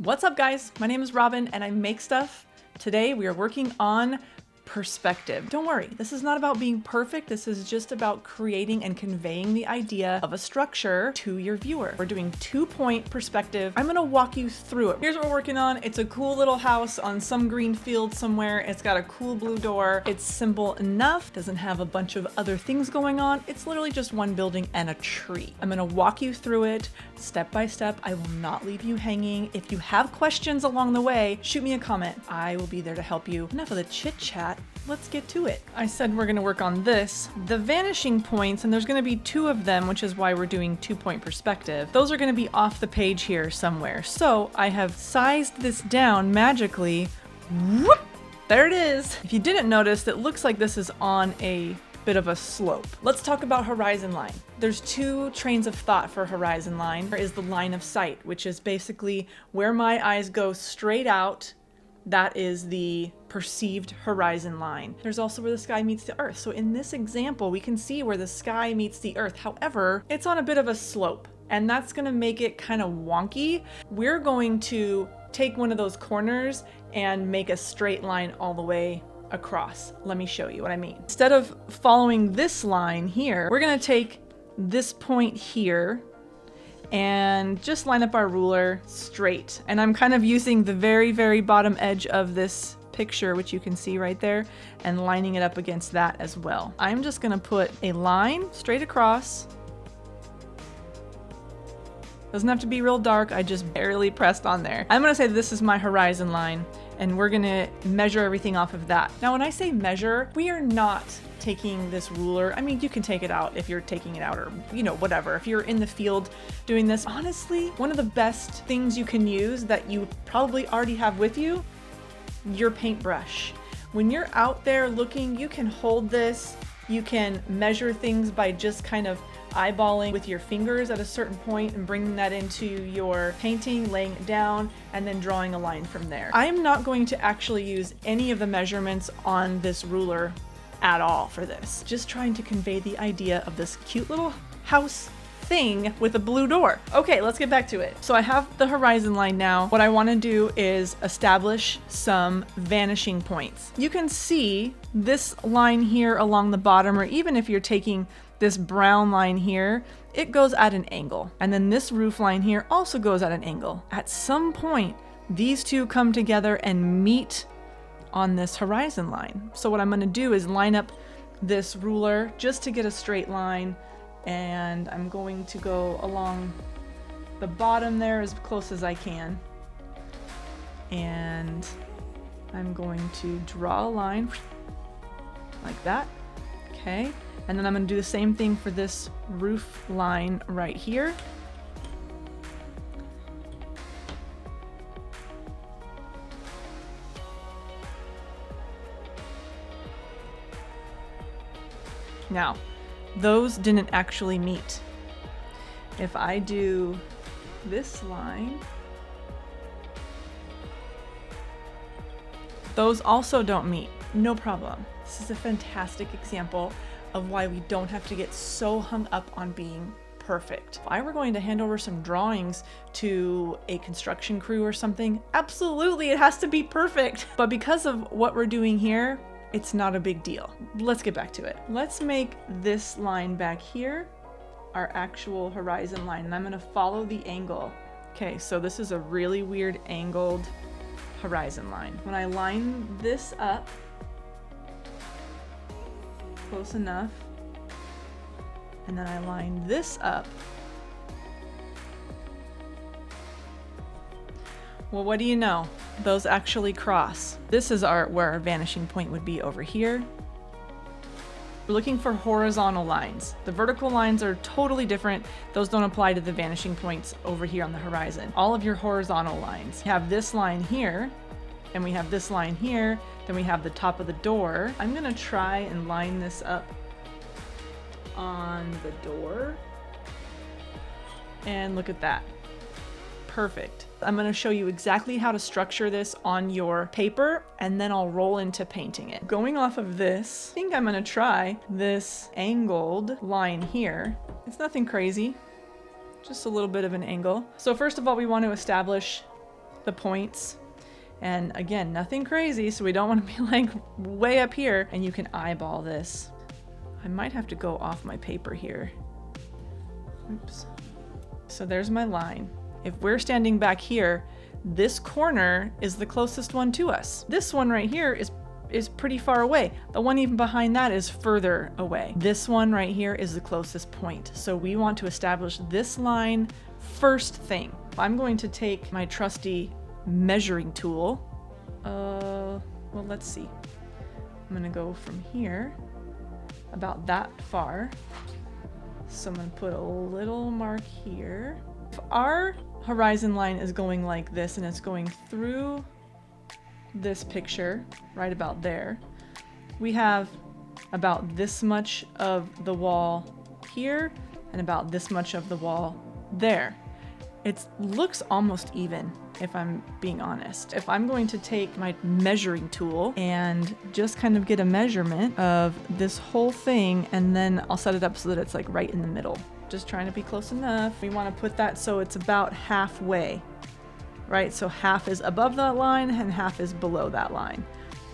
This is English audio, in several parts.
What's up, guys? My name is Robin and I make stuff. Today we are working on perspective. Don't worry, this is not about being perfect. This is just about creating and conveying the idea of a structure to your viewer. We're doing 2-point perspective. I'm gonna walk you through it. Here's what we're working on. It's a cool little house on some green field somewhere. It's got a cool blue door. It's simple enough, doesn't have a bunch of other things going on. It's literally just one building and a tree. I'm gonna walk you through it step by step. I will not leave you hanging. If you have questions along the way, shoot me a comment. I will be there to help you. Enough of the chit chat. Let's get to it. I said we're gonna work on this. The vanishing points, and there's gonna be 2 of them, which is why we're doing 2-point perspective. Those are gonna be off the page here somewhere. So I have sized this down magically. Whoop! There it is. If you didn't notice, it looks like this is on a bit of a slope. Let's talk about horizon line. There's 2 trains of thought for horizon line. There is the line of sight, which is basically where my eyes go straight out. That is the perceived horizon line. There's also where the sky meets the earth. So in this example, we can see where the sky meets the earth. However, it's on a bit of a slope, and that's gonna make it kind of wonky. We're going to take one of those corners and make a straight line all the way across. Let me show you what I mean. Instead of following this line here, we're gonna take this point here and just line up our ruler straight. And I'm kind of using the very, very bottom edge of this picture, which you can see right there, and lining it up against that as well. I'm just gonna put a line straight across. Doesn't have to be real dark, I just barely pressed on there. I'm gonna say this is my horizon line, and we're gonna measure everything off of that. Now, when I say measure, we are not taking this ruler. I mean, you can take it out if you're taking it out, or, you know, whatever. If you're in the field doing this, honestly, one of the best things you can use that you probably already have with you, your paintbrush. When you're out there looking, you can hold this, you can measure things by just kind of eyeballing with your fingers at a certain point and bringing that into your painting, laying it down, and then drawing a line from there. I'm not going to actually use any of the measurements on this ruler at all for this. Just trying to convey the idea of this cute little house thing with a blue door. Okay, let's get back to it. So I have the horizon line now. What I want to do is establish some vanishing points. You can see this line here along the bottom, or even if you're taking this brown line here, it goes at an angle. And then this roof line here also goes at an angle. At some point, these 2 come together and meet on this horizon line. So what I'm gonna do is line up this ruler just to get a straight line, and I'm going to go along the bottom there as close as I can. And I'm going to draw a line like that, okay? And then I'm gonna do the same thing for this roof line right here. Now, those didn't actually meet. If I do this line, those also don't meet. No problem. This is a fantastic example of why we don't have to get so hung up on being perfect. If I were going to hand over some drawings to a construction crew or something, absolutely it has to be perfect. But because of what we're doing here, it's not a big deal. Let's get back to it. Let's make this line back here our actual horizon line, and I'm gonna follow the angle. Okay, so this is a really weird angled horizon line. When I line this up close enough, and then I line this up, well, what do you know? Those actually cross. This is where our vanishing point would be over here. We're looking for horizontal lines. The vertical lines are totally different. Those don't apply to the vanishing points over here on the horizon. All of your horizontal lines. We have this line here, and we have this line here, then we have the top of the door. I'm gonna try and line this up on the door. And look at that. Perfect. I'm going to show you exactly how to structure this on your paper, and then I'll roll into painting it. Going off of this, I think I'm going to try this angled line here. It's nothing crazy, just a little bit of an angle. So first of all, we want to establish the points. And again, nothing crazy, so we don't want to be like way up here. And you can eyeball this. I might have to go off my paper here. Oops. So there's my line. If we're standing back here, this corner is the closest one to us. This one right here is pretty far away. The one even behind that is further away. This one right here is the closest point. So we want to establish this line first thing. I'm going to take my trusty measuring tool. Well, let's see. I'm gonna go from here about that far. So I'm gonna put a little mark here. If our horizon line is going like this and it's going through this picture right about there, we have about this much of the wall here and about this much of the wall there. It looks almost even, if I'm being honest. If I'm going to take my measuring tool and just kind of get a measurement of this whole thing, and then I'll set it up so that it's like right in the middle. Just trying to be close enough. We want to put that so it's about halfway, right? So half is above that line and half is below that line.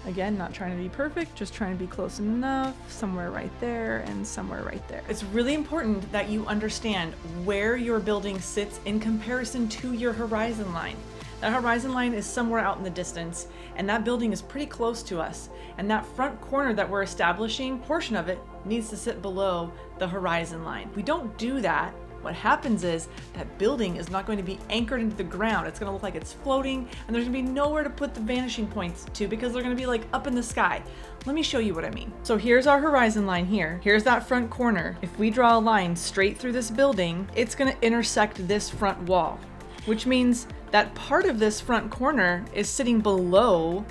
Again, not trying to be perfect, just trying to be close enough, somewhere right there and somewhere right there. It's really important that you understand where your building sits in comparison to your horizon line. That horizon line is somewhere out in the distance, and that building is pretty close to us. And that front corner that we're establishing, portion of it needs to sit below the horizon line. We don't do that. What happens is that building is not going to be anchored into the ground. It's going to look like it's floating, and there's going to be nowhere to put the vanishing points to because they're going to be like up in the sky. Let me show you what I mean. So here's our horizon line here. Here's that front corner. If we draw a line straight through this building, it's going to intersect this front wall, which means that part of this front corner is sitting below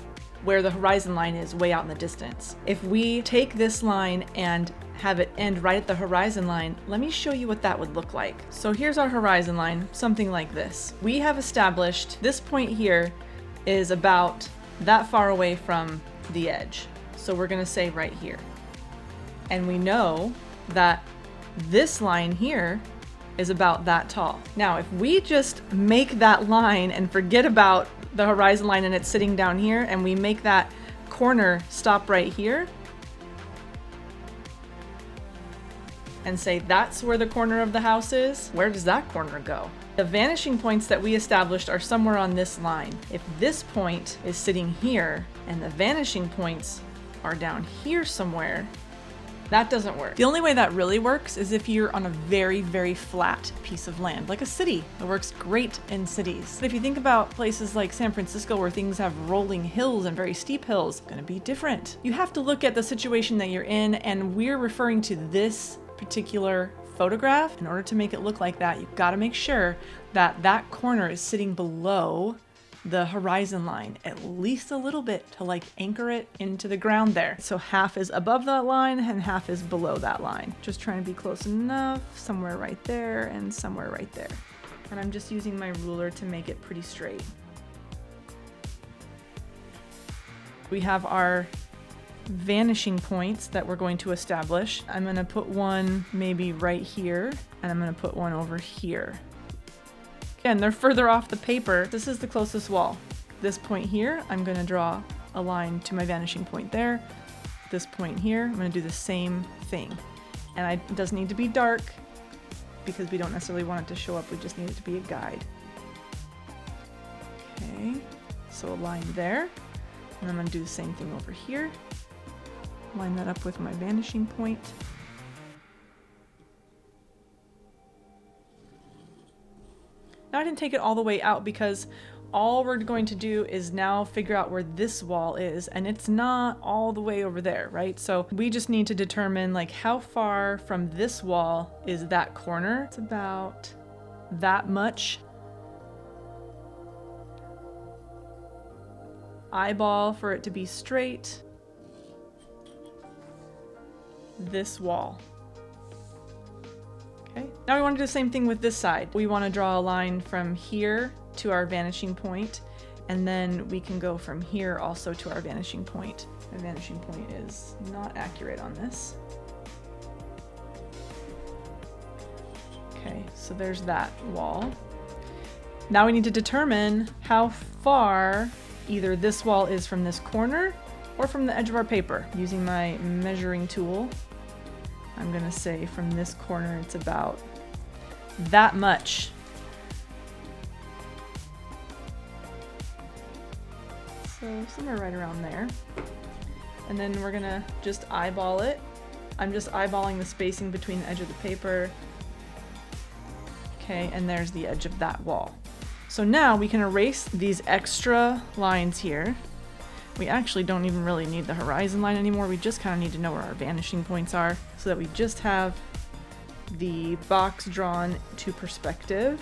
where the horizon line is, way out in the distance. If we take this line and have it end right at the horizon line, let me show you what that would look like. So here's our horizon line, something like this. We have established this point here is about that far away from the edge. So we're gonna say right here. And we know that this line here is about that tall. Now, if we just make that line and forget about the horizon line and it's sitting down here, and we make that corner stop right here, and say that's where the corner of the house is, where does that corner go? The vanishing points that we established are somewhere on this line. If this point is sitting here and the vanishing points are down here somewhere, that doesn't work. The only way that really works is if you're on a very, very flat piece of land, like a city. It works great in cities. But if you think about places like San Francisco where things have rolling hills and very steep hills, it's gonna be different. You have to look at the situation that you're in, and we're referring to this particular photograph. In order to make it look like that, you've got to make sure that that corner is sitting below the horizon line, at least a little bit, to like anchor it into the ground there. So half is above that line and half is below that line. Just trying to be close enough, somewhere right there and somewhere right there. And I'm just using my ruler to make it pretty straight. We have our vanishing points that we're going to establish. I'm going to put one maybe right here, and I'm going to put one over here. Again, they're further off the paper. This is the closest wall. This point here, I'm going to draw a line to my vanishing point there. This point here, I'm going to do the same thing. And it doesn't need to be dark because we don't necessarily want it to show up. We just need it to be a guide. Okay, so a line there. And I'm going to do the same thing over here. Line that up with my vanishing point. Now I didn't take it all the way out because all we're going to do is now figure out where this wall is, and it's not all the way over there, right? So we just need to determine like how far from this wall is that corner. It's about that much. Eyeball for it to be straight. This wall. Okay, now we want to do the same thing with this side. We want to draw a line from here to our vanishing point, and then we can go from here also to our vanishing point. My vanishing point is not accurate on this. Okay, so there's that wall. Now we need to determine how far either this wall is from this corner or from the edge of our paper. Using my measuring tool, I'm gonna say from this corner it's about that much. So somewhere right around there. And then we're gonna just eyeball it. I'm just eyeballing the spacing between the edge of the paper. Okay, and there's the edge of that wall. So now we can erase these extra lines here. We actually don't even really need the horizon line anymore. We just kind of need to know where our vanishing points are so that we just have the box drawn to perspective.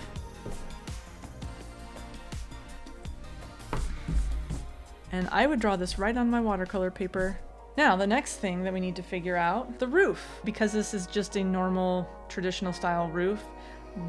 And I would draw this right on my watercolor paper. Now, the next thing that we need to figure out, the roof. Because this is just a normal traditional style roof,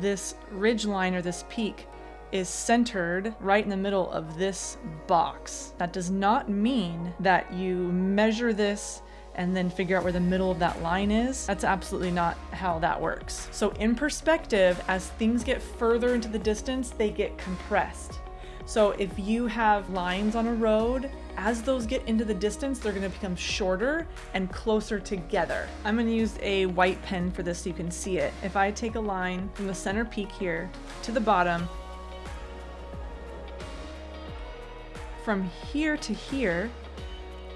this ridge line or this peak is centered right in the middle of this box. That does not mean that you measure this and then figure out where the middle of that line is. That's absolutely not how that works. So in perspective, as things get further into the distance, they get compressed. So if you have lines on a road, as those get into the distance, they're gonna become shorter and closer together. I'm gonna use a white pen for this so you can see it. If I take a line from the center peak here to the bottom, from here to here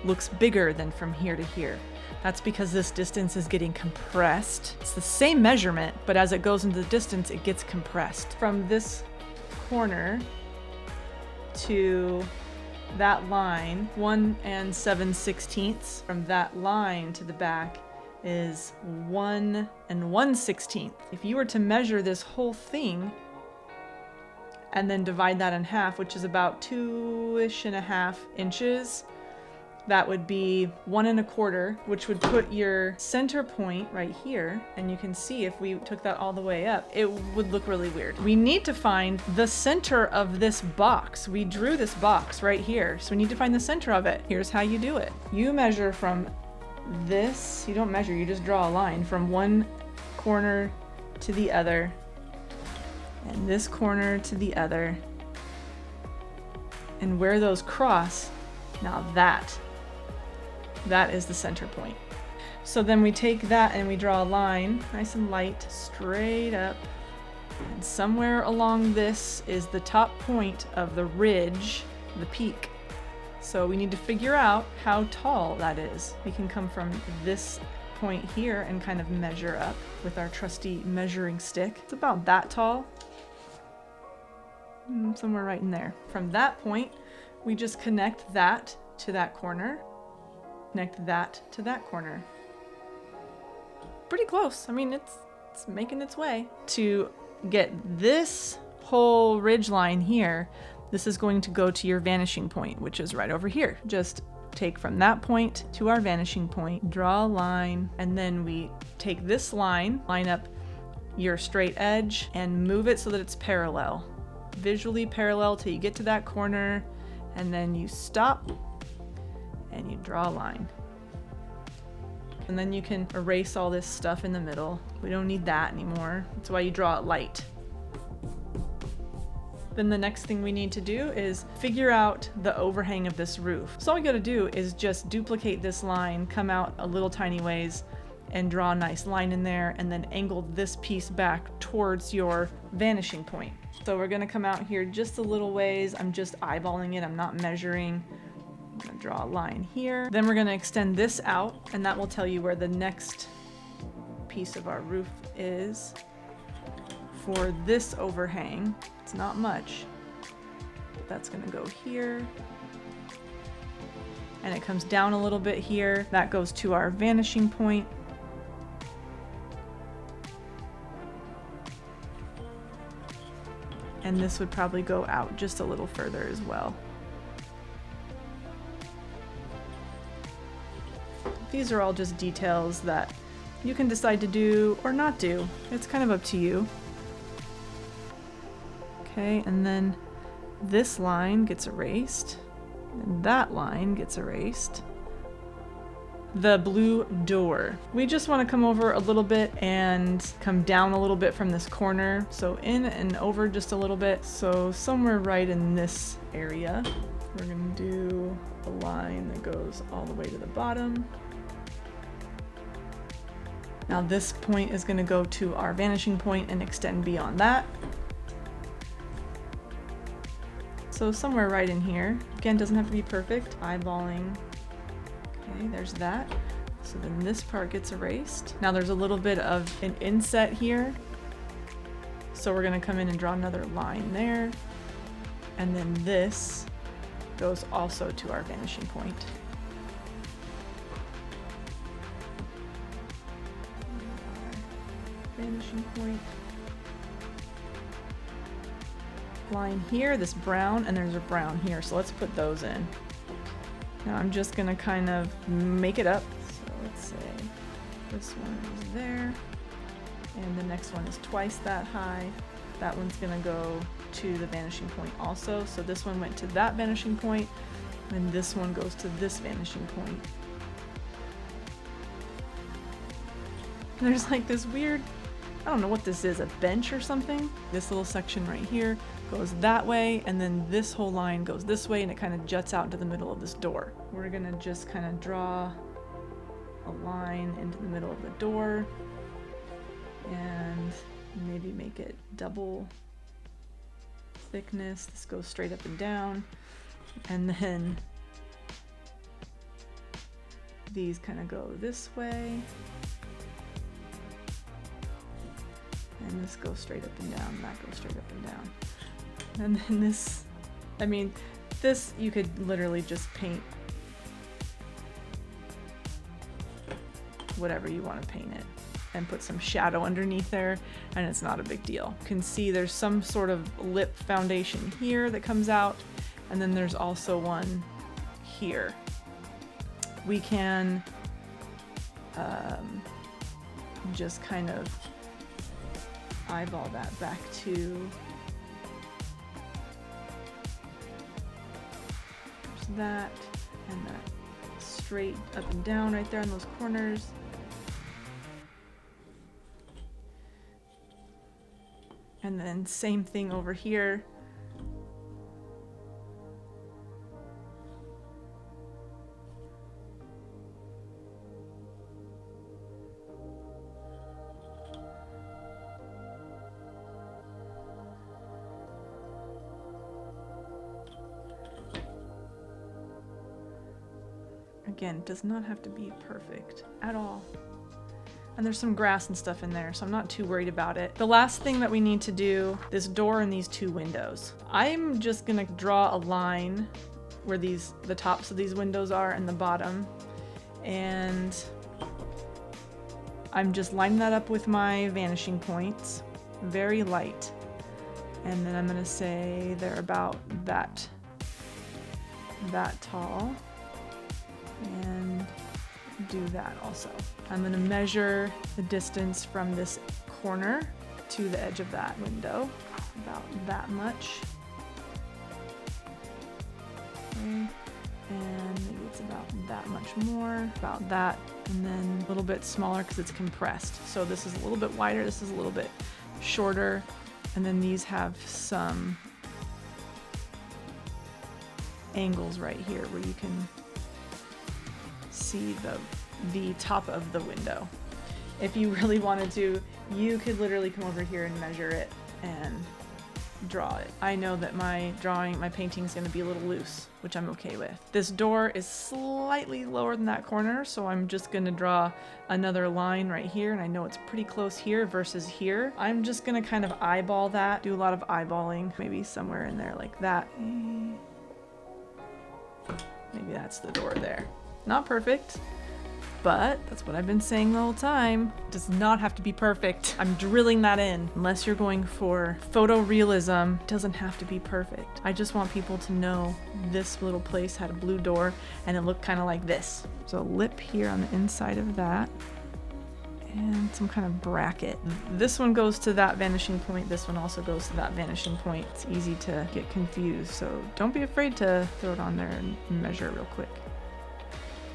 looks bigger than from here to here. That's because this distance is getting compressed. It's the same measurement, but as it goes into the distance, it gets compressed. From this corner to that line, 1 7/16. From that line to the back is 1 1/16. If you were to measure this whole thing and then divide that in half, which is about 2.5 inches, that would be 1 1/4, which would put your center point right here. And you can see if we took that all the way up, it would look really weird. We need to find the center of this box. We drew this box right here, so we need to find the center of it. Here's how you do it. You measure from this, you don't measure, you just draw a line from one corner to the other, and this corner to the other. And where those cross, now that is the center point. So then we take that and we draw a line, nice and light, straight up. And somewhere along this is the top point of the ridge, the peak. So we need to figure out how tall that is. We can come from this point here and kind of measure up with our trusty measuring stick. It's about that tall. Somewhere right in there. From that point, we just connect that to that corner. Connect that to that corner. Pretty close. I mean, it's making its way. To get this whole ridge line here, this is going to go to your vanishing point, which is right over here. Just take from that point to our vanishing point, draw a line, and then we take this line, line up your straight edge, and move it so that it's parallel. Visually parallel till you get to that corner, and then you stop and you draw a line. And then you can erase all this stuff in the middle. We don't need that anymore. That's why you draw it light. Then the next thing we need to do is figure out the overhang of this roof. So all we gotta do is just duplicate this line, come out a little tiny ways, and draw a nice line in there, and then angle this piece back towards your vanishing point. So we're gonna come out here just a little ways. I'm just eyeballing it, I'm not measuring. I'm gonna draw a line here. Then we're gonna extend this out, and that will tell you where the next piece of our roof is. For this overhang, it's not much, but that's gonna go here. And it comes down a little bit here. That goes to our vanishing point. And this would probably go out just a little further as well. These are all just details that you can decide to do or not do. It's kind of up to you. Okay, and then this line gets erased, and that line gets erased. the blue door. We just want to come over a little bit and come down a little bit from this corner. So in and over just a little bit. So somewhere right in this area, we're going to do a line that goes all the way to the bottom. Now this point is going to go to our vanishing point and extend beyond that. So somewhere right in here. Again, doesn't have to be perfect. Eyeballing. Okay, there's that. So then this part gets erased. Now there's a little bit of an inset here. So we're going to come in and draw another line there. And then this goes also to our vanishing point. Vanishing point. Line here, this brown, and there's a brown here. So let's put those in. Now I'm just gonna kind of make it up. So let's say this one is there, and the next one is twice that high. That one's gonna go to the vanishing point also. So this one went to that vanishing point, and this one goes to this vanishing point. And there's like this weird, I don't know what this is, a bench or something? This little section right here goes that way, and then this whole line goes this way, and it kind of juts out into the middle of this door. We're gonna just kind of draw a line into the middle of the door and maybe make it double thickness. This goes straight up and down, and then these kind of go this way. And this goes straight up and down, and that goes straight up and down. And then this, I mean, this you could literally just paint whatever you want to paint it and put some shadow underneath there, and it's not a big deal. You can see there's some sort of lip foundation here that comes out, and then there's also one here. We can just kind of eyeball that back to that, and that straight up and down right there on those corners. And then same thing over here. Again, it does not have to be perfect at all. And there's some grass and stuff in there, so I'm not too worried about it. The last thing that we need to do, this door and these two windows. I'm just gonna draw a line where the tops of these windows are and the bottom. And I'm just lining that up with my vanishing points, very light. And then I'm gonna say they're about that tall. And do that also. I'm going to measure the distance from this corner to the edge of that window, about that much. Okay. And maybe it's about that much more, about that, and then a little bit smaller because it's compressed. So this is a little bit wider, this is a little bit shorter, and then these have some angles right here where you can see the top of the window. If you really wanted to, you could literally come over here and measure it and draw it. I know that my painting is going to be a little loose, which I'm okay with. This door is slightly lower than that corner, so I'm just going to draw another line right here, and I know it's pretty close here versus here. I'm just going to kind of eyeball that, do a lot of eyeballing, maybe somewhere in there like that. Maybe that's the door there. Not perfect, but that's what I've been saying the whole time. It does not have to be perfect. I'm drilling that in. Unless you're going for photorealism, it doesn't have to be perfect. I just want people to know this little place had a blue door and it looked kind of like this. So a lip here on the inside of that, and some kind of bracket. This one goes to that vanishing point. This one also goes to that vanishing point. It's easy to get confused, so don't be afraid to throw it on there and measure it real quick.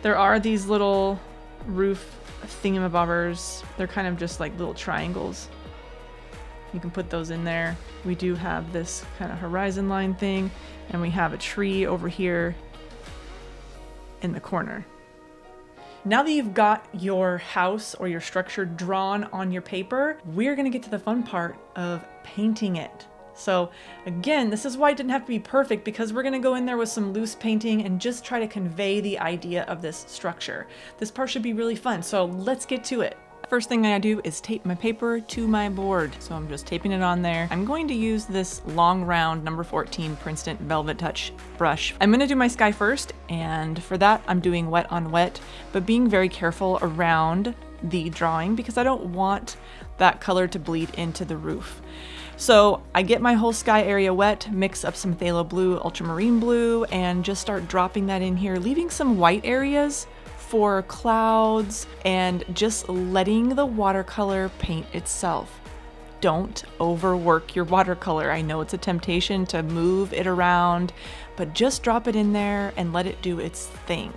There are these little roof thingamabobbers. They're kind of just like little triangles. You can put those in there. We do have this kind of horizon line thing, and we have a tree over here in the corner. Now that you've got your house or your structure drawn on your paper, we're gonna get to the fun part of painting it. So again, this is why it didn't have to be perfect, because we're gonna go in there with some loose painting and just try to convey the idea of this structure. This part should be really fun, so let's get to it. First thing I do is tape my paper to my board. So I'm just taping it on there. I'm going to use this long round number 14 Princeton Velvet Touch brush. I'm gonna do my sky first, and for that I'm doing wet on wet, but being very careful around the drawing because I don't want that color to bleed into the roof. So I get my whole sky area wet, mix up some phthalo blue, ultramarine blue, and just start dropping that in here, leaving some white areas for clouds and just letting the watercolor paint itself. Don't overwork your watercolor. I know it's a temptation to move it around, but just drop it in there and let it do its thing.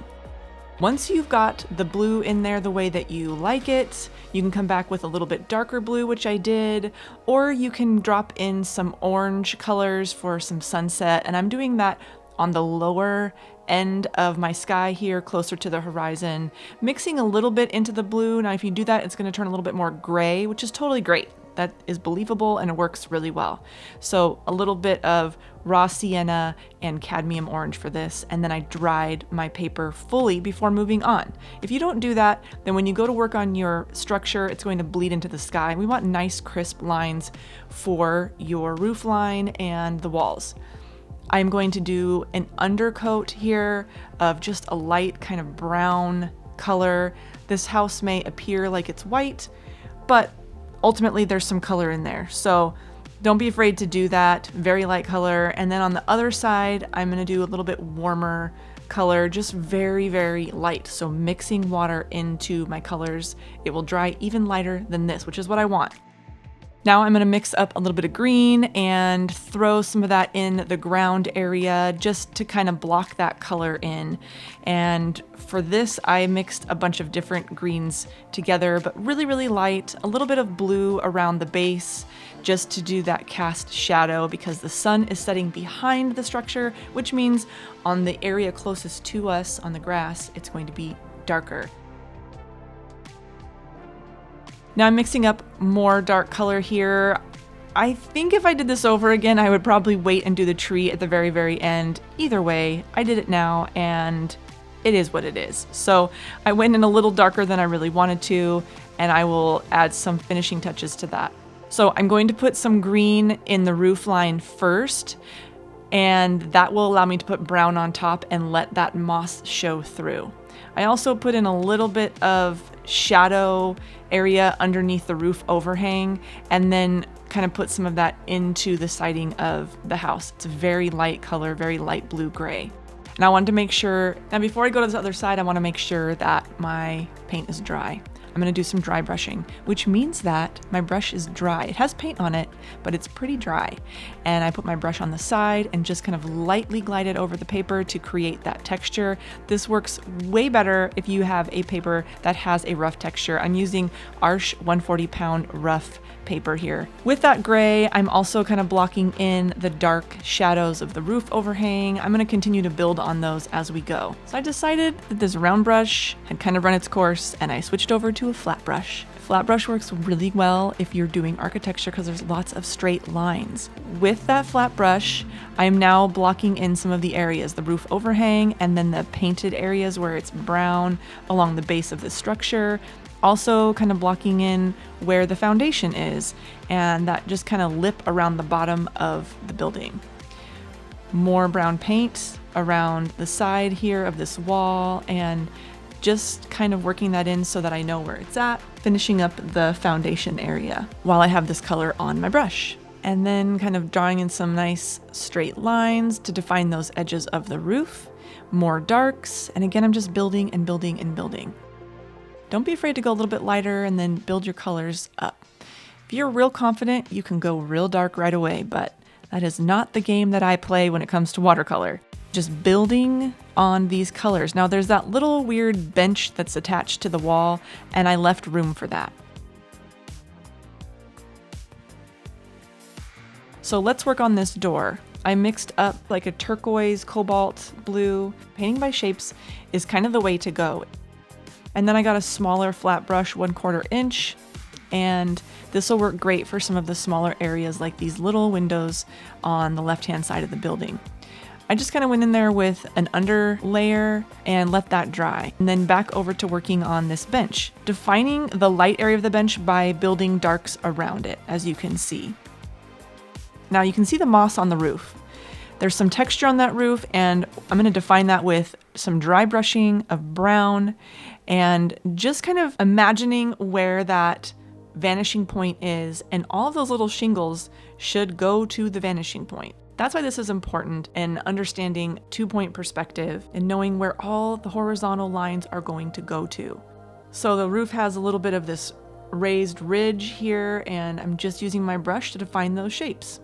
Once you've got the blue in there the way that you like it, you can come back with a little bit darker blue, which I did, or you can drop in some orange colors for some sunset, and I'm doing that on the lower end of my sky here, closer to the horizon, mixing a little bit into the blue. Now, if you do that, it's going to turn a little bit more gray, which is totally great. That is believable and it works really well. So a little bit of raw sienna and cadmium orange for this, and then I dried my paper fully before moving on. If you don't do that, then when you go to work on your structure, it's going to bleed into the sky. We want nice crisp lines for your roof line and the walls. I'm going to do an undercoat here of just a light kind of brown color. This house may appear like it's white, but ultimately there's some color in there. So don't be afraid to do that, very light color. And then on the other side, I'm gonna do a little bit warmer color, just very, very light. So mixing water into my colors, it will dry even lighter than this, which is what I want. Now I'm going to mix up a little bit of green and throw some of that in the ground area just to kind of block that color in. And for this, I mixed a bunch of different greens together, but really, really light, a little bit of blue around the base just to do that cast shadow because the sun is setting behind the structure, which means on the area closest to us on the grass, it's going to be darker. Now I'm mixing up more dark color here. I think if I did this over again, I would probably wait and do the tree at the very, very end. Either way, I did it now and it is what it is. So I went in a little darker than I really wanted to, and I will add some finishing touches to that. So I'm going to put some green in the roof line first, and that will allow me to put brown on top and let that moss show through. I also put in a little bit of shadow area underneath the roof overhang, and then kind of put some of that into the siding of the house. It's a very light color, very light blue gray. And I wanted to make sure, now before I go to this other side, I want to make sure that my paint is dry. I'm going to do some dry brushing, which means that my brush is dry. It has paint on it, but it's pretty dry. And I put my brush on the side and just kind of lightly glide it over the paper to create that texture. This works way better if you have a paper that has a rough texture. I'm using Arches 140 pound rough paper here. With that gray, I'm also kind of blocking in the dark shadows of the roof overhang. I'm going to continue to build on those as we go. So I decided that this round brush had kind of run its course, and I switched over to a flat brush. Flat brush works really well if you're doing architecture because there's lots of straight lines. With that flat brush, I'm now blocking in some of the areas, the roof overhang and then the painted areas where it's brown along the base of the structure. Also kind of blocking in where the foundation is and that just kind of lip around the bottom of the building. More brown paint around the side here of this wall and just kind of working that in so that I know where it's at, finishing up the foundation area while I have this color on my brush. And then kind of drawing in some nice straight lines to define those edges of the roof, more darks, and again, I'm just building and building and building. Don't be afraid to go a little bit lighter and then build your colors up. If you're real confident, you can go real dark right away, but that is not the game that I play when it comes to watercolor. just building on these colors. Now there's that little weird bench that's attached to the wall, and I left room for that. So let's work on this door. I mixed up like a turquoise, cobalt blue. Painting by shapes is kind of the way to go. And then I got a smaller flat brush, 1/4 inch, and this will work great for some of the smaller areas like these little windows on the left-hand side of the building. I just kind of went in there with an under layer and let that dry. And then back over to working on this bench, defining the light area of the bench by building darks around it, as you can see. Now you can see the moss on the roof. There's some texture on that roof, and I'm going to define that with some dry brushing of brown and just kind of imagining where that vanishing point is, and all of those little shingles should go to the vanishing point. That's why this is important, in understanding 2-point perspective and knowing where all the horizontal lines are going to go to. So the roof has a little bit of this raised ridge here, and I'm just using my brush to define those shapes.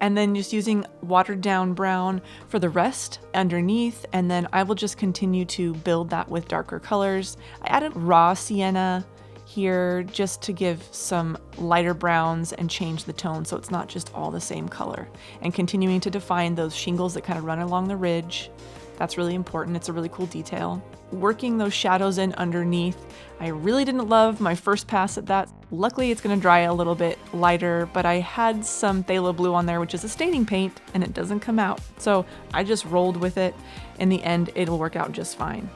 And then just using watered down brown for the rest underneath, and then I will just continue to build that with darker colors. I added raw sienna here just to give some lighter browns and change the tone so it's not just all the same color. And continuing to define those shingles that kind of run along the ridge. That's really important. It's a really cool detail. Working those shadows in underneath. I really didn't love my first pass at that. Luckily, it's going to dry a little bit lighter, but I had some phthalo blue on there, which is a staining paint, and it doesn't come out. So I just rolled with it. In the end, it'll work out just fine.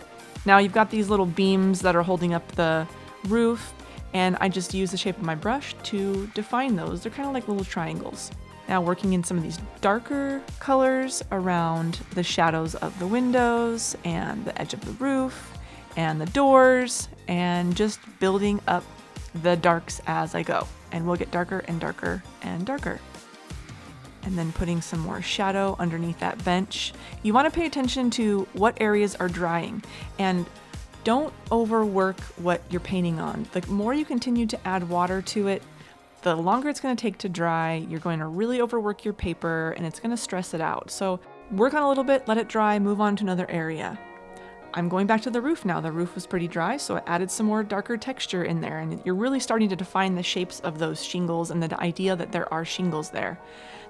Now you've got these little beams that are holding up the roof, and I just use the shape of my brush to define those. They're kind of like little triangles. Now working in some of these darker colors around the shadows of the windows and the edge of the roof and the doors, and just building up the darks as I go. And we'll get darker and darker and darker. And then putting some more shadow underneath that bench. You want to pay attention to what areas are drying, and don't overwork what you're painting on. The more you continue to add water to it, the longer it's going to take to dry. You're going to really overwork your paper, and it's going to stress it out. So work on a little bit, let it dry, move on to another area. I'm going back to the roof now. The roof was pretty dry, so I added some more darker texture in there, and you're really starting to define the shapes of those shingles and the idea that there are shingles there.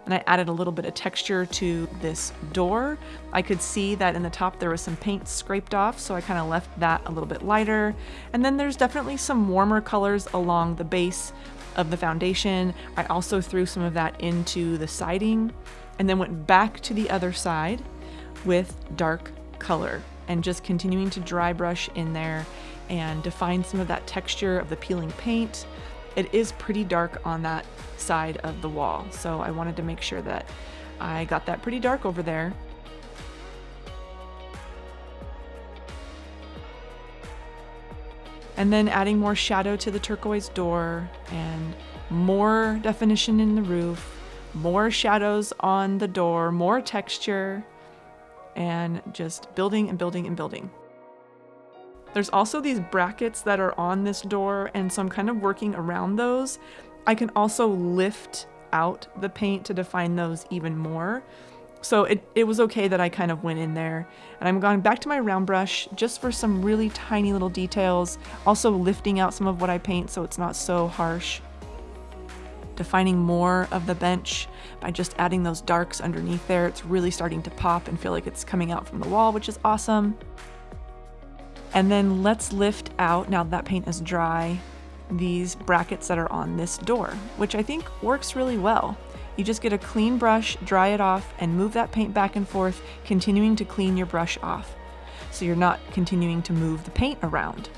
And I added a little bit of texture to this door. I could see that in the top there was some paint scraped off, so I kind of left that a little bit lighter. And then there's definitely some warmer colors along the base of the foundation. I also threw some of that into the siding, and then went back to the other side with dark color, and just continuing to dry brush in there and define some of that texture of the peeling paint. It is pretty dark on that side of the wall, so I wanted to make sure that I got that pretty dark over there. And then adding more shadow to the turquoise door, and more definition in the roof, more shadows on the door, more texture, and just building and building and building. There's also these brackets that are on this door, and so I'm kind of working around those. I can also lift out the paint to define those even more. So it was okay that I kind of went in there, and I'm going back to my round brush just for some really tiny little details, also lifting out some of what I paint so it's not so harsh. Defining more of the bench by just adding those darks underneath there. It's really starting to pop and feel like it's coming out from the wall, which is awesome. And then let's lift out, now that paint is dry, these brackets that are on this door, which I think works really well. You just get a clean brush, dry it off, and move that paint back and forth, continuing to clean your brush off, so you're not continuing to move the paint around.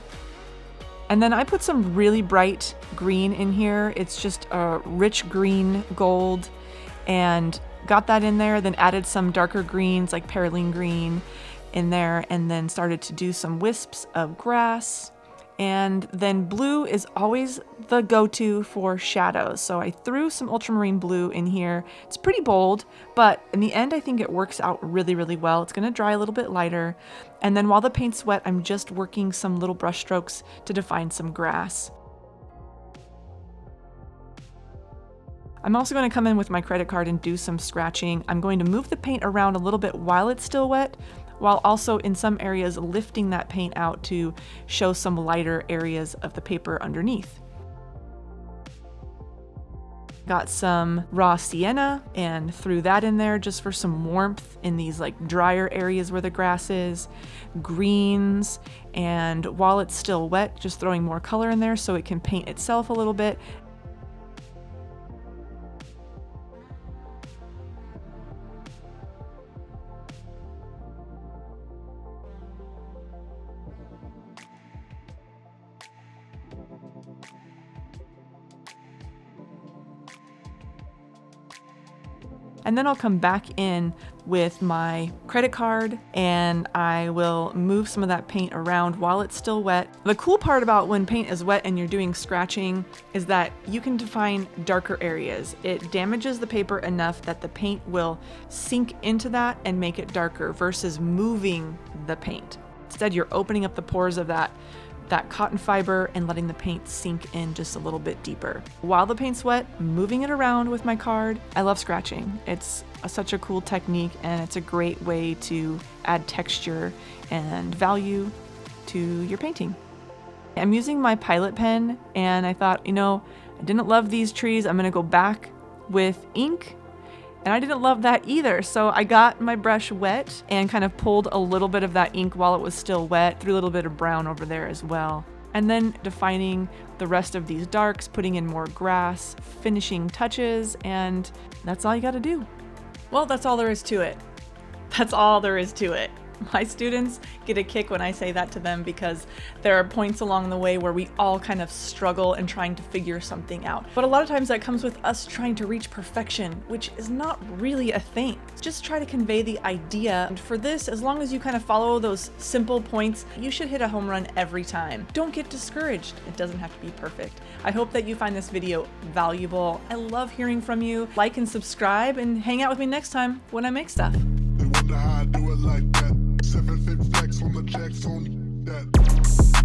And then I put some really bright green in here. It's just a rich green gold, and got that in there, then added some darker greens like perylene green in there, and then started to do some wisps of grass. And then blue is always the go-to for shadows. So I threw some ultramarine blue in here. It's pretty bold, but in the end, I think it works out really, really well. It's gonna dry a little bit lighter. And then while the paint's wet, I'm just working some little brush strokes to define some grass. I'm also going to come in with my credit card and do some scratching. I'm going to move the paint around a little bit while it's still wet, while also in some areas lifting that paint out to show some lighter areas of the paper underneath. Got some raw sienna and threw that in there just for some warmth in these like drier areas where the grass is. Greens, and while it's still wet, just throwing more color in there so it can paint itself a little bit. And then I'll come back in with my credit card and I will move some of that paint around while it's still wet. The cool part about when paint is wet and you're doing scratching is that you can define darker areas. It damages the paper enough that the paint will sink into that and make it darker versus moving the paint. Instead, you're opening up the pores of that cotton fiber and letting the paint sink in just a little bit deeper. While the paint's wet, moving it around with my card. I love scratching. It's such a cool technique and it's a great way to add texture and value to your painting. I'm using my Pilot pen and I thought, I didn't love these trees. I'm gonna go back with ink. And I didn't love that either, so I got my brush wet and kind of pulled a little bit of that ink while it was still wet, threw a little bit of brown over there as well. And then defining the rest of these darks, putting in more grass, finishing touches, and that's all you gotta do. Well, that's all there is to it. That's all there is to it. My students get a kick when I say that to them because there are points along the way where we all kind of struggle in trying to figure something out. But a lot of times that comes with us trying to reach perfection, which is not really a thing. Just try to convey the idea. And for this, as long as you kind of follow those simple points, you should hit a home run every time. Don't get discouraged. It doesn't have to be perfect. I hope that you find this video valuable. I love hearing from you. Like and subscribe and hang out with me next time when I make stuff. They wonder how I do it like that. 7 fit flex on the jacks on that.